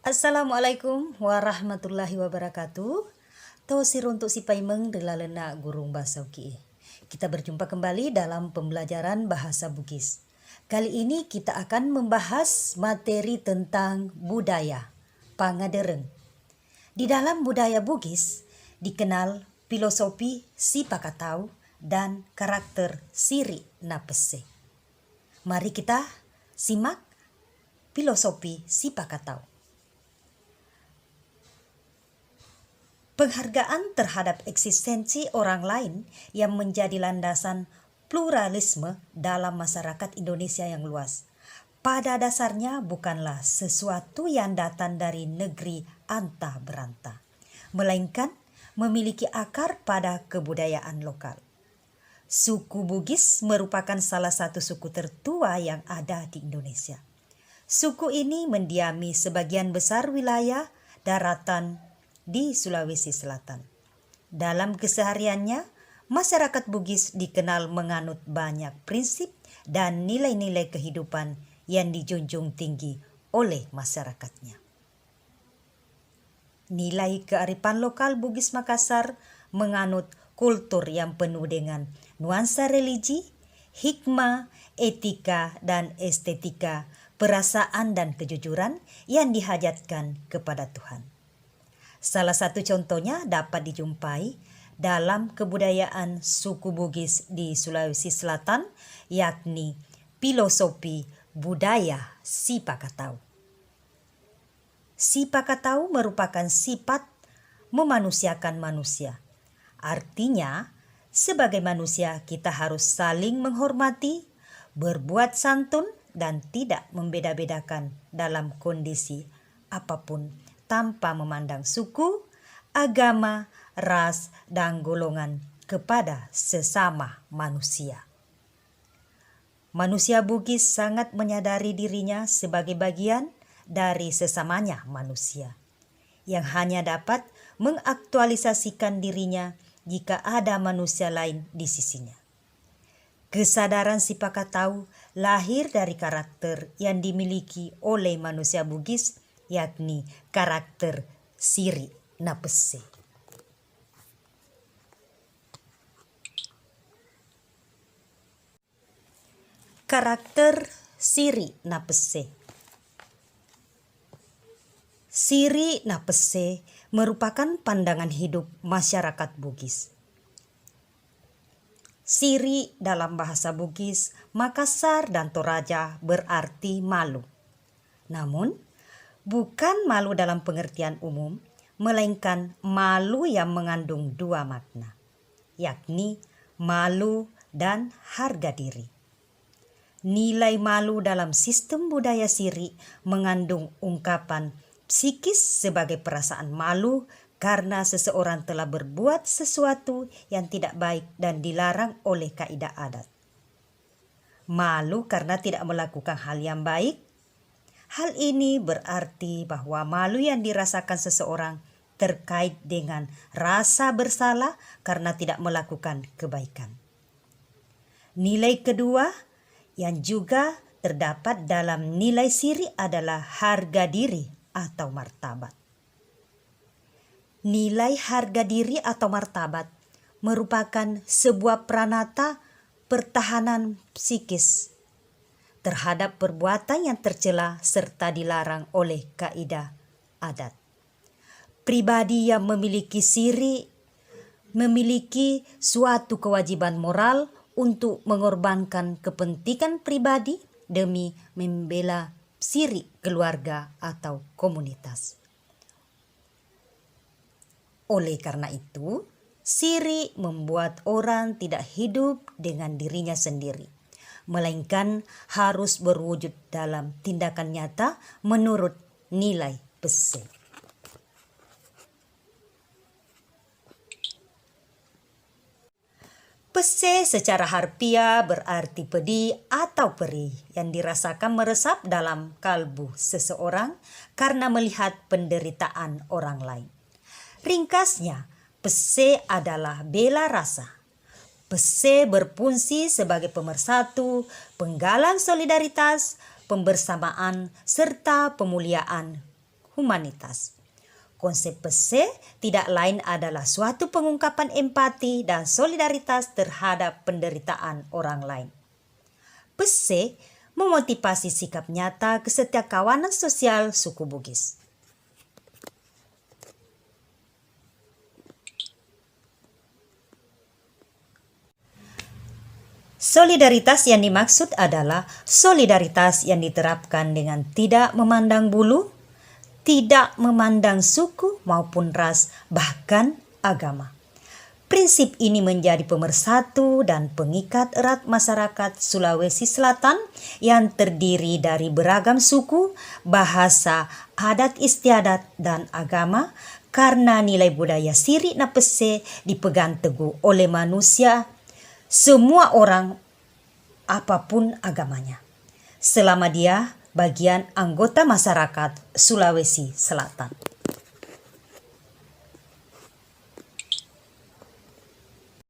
Assalamualaikum warahmatullahi wabarakatuh. Tosir untuk si paimeng delalena gurung bahasa Uki. Kita berjumpa kembali dalam pembelajaran bahasa Bugis. Kali ini kita akan membahas materi tentang budaya, pangadereng. Di dalam budaya Bugis dikenal filosofi si pakatau dan karakter siri napese. Mari kita simak filosofi si pakatau. Penghargaan terhadap eksistensi orang lain yang menjadi landasan pluralisme dalam masyarakat Indonesia yang luas. Pada dasarnya bukanlah sesuatu yang datang dari negeri antah berantah, melainkan memiliki akar pada kebudayaan lokal. Suku Bugis merupakan salah satu suku tertua yang ada di Indonesia. Suku ini mendiami sebagian besar wilayah daratan di Sulawesi Selatan. Dalam kesehariannya, masyarakat Bugis dikenal menganut banyak prinsip dan nilai-nilai kehidupan yang dijunjung tinggi oleh masyarakatnya. Nilai kearifan lokal Bugis Makassar menganut kultur yang penuh dengan nuansa religi, hikmah, etika, dan estetika, perasaan dan kejujuran yang dihajatkan kepada Tuhan. Salah satu contohnya dapat dijumpai dalam kebudayaan suku Bugis di Sulawesi Selatan, yakni filosofi budaya si pakatau. Si pakatau merupakan sifat memanusiakan manusia. Artinya, sebagai manusia kita harus saling menghormati, berbuat santun, dan tidak membeda-bedakan dalam kondisi apapun, tanpa memandang suku, agama, ras, dan golongan kepada sesama manusia. Manusia Bugis sangat menyadari dirinya sebagai bagian dari sesamanya manusia, yang hanya dapat mengaktualisasikan dirinya jika ada manusia lain di sisinya. Kesadaran si pakatau lahir dari karakter yang dimiliki oleh manusia Bugis, yakni karakter siri napese. Karakter siri napese. Siri napese merupakan pandangan hidup masyarakat Bugis. Siri dalam bahasa Bugis, Makassar, dan Toraja berarti malu. Namun, bukan malu dalam pengertian umum, melainkan malu yang mengandung dua makna, yakni malu dan harga diri. Nilai malu dalam sistem budaya siri mengandung ungkapan psikis sebagai perasaan malu karena seseorang telah berbuat sesuatu yang tidak baik dan dilarang oleh kaidah adat. Malu karena tidak melakukan hal yang baik. Hal ini berarti bahwa malu yang dirasakan seseorang terkait dengan rasa bersalah karena tidak melakukan kebaikan. Nilai kedua yang juga terdapat dalam nilai siri adalah harga diri atau martabat. Nilai harga diri atau martabat merupakan sebuah pranata pertahanan psikis terhadap perbuatan yang tercela serta dilarang oleh kaidah adat. Pribadi yang memiliki siri memiliki suatu kewajiban moral untuk mengorbankan kepentingan pribadi demi membela siri keluarga atau komunitas. Oleh karena itu, siri membuat orang tidak hidup dengan dirinya sendiri, melainkan harus berwujud dalam tindakan nyata menurut nilai pese. Pese secara harfiah berarti pedih atau perih yang dirasakan meresap dalam kalbu seseorang karena melihat penderitaan orang lain. Ringkasnya, pese adalah bela rasa. Pese berfungsi sebagai pemersatu, penggalang solidaritas, pembersamaan, serta pemuliaan humanitas. Konsep pese tidak lain adalah suatu pengungkapan empati dan solidaritas terhadap penderitaan orang lain. Pese memotivasi sikap nyata kesetiakawanan sosial suku Bugis. Solidaritas yang dimaksud adalah solidaritas yang diterapkan dengan tidak memandang bulu, tidak memandang suku maupun ras, bahkan agama. Prinsip ini menjadi pemersatu dan pengikat erat masyarakat Sulawesi Selatan yang terdiri dari beragam suku, bahasa, adat istiadat, dan agama karena nilai budaya Siri na Pese dipegang teguh oleh manusia, semua orang apapun agamanya, selama dia bagian anggota masyarakat Sulawesi Selatan.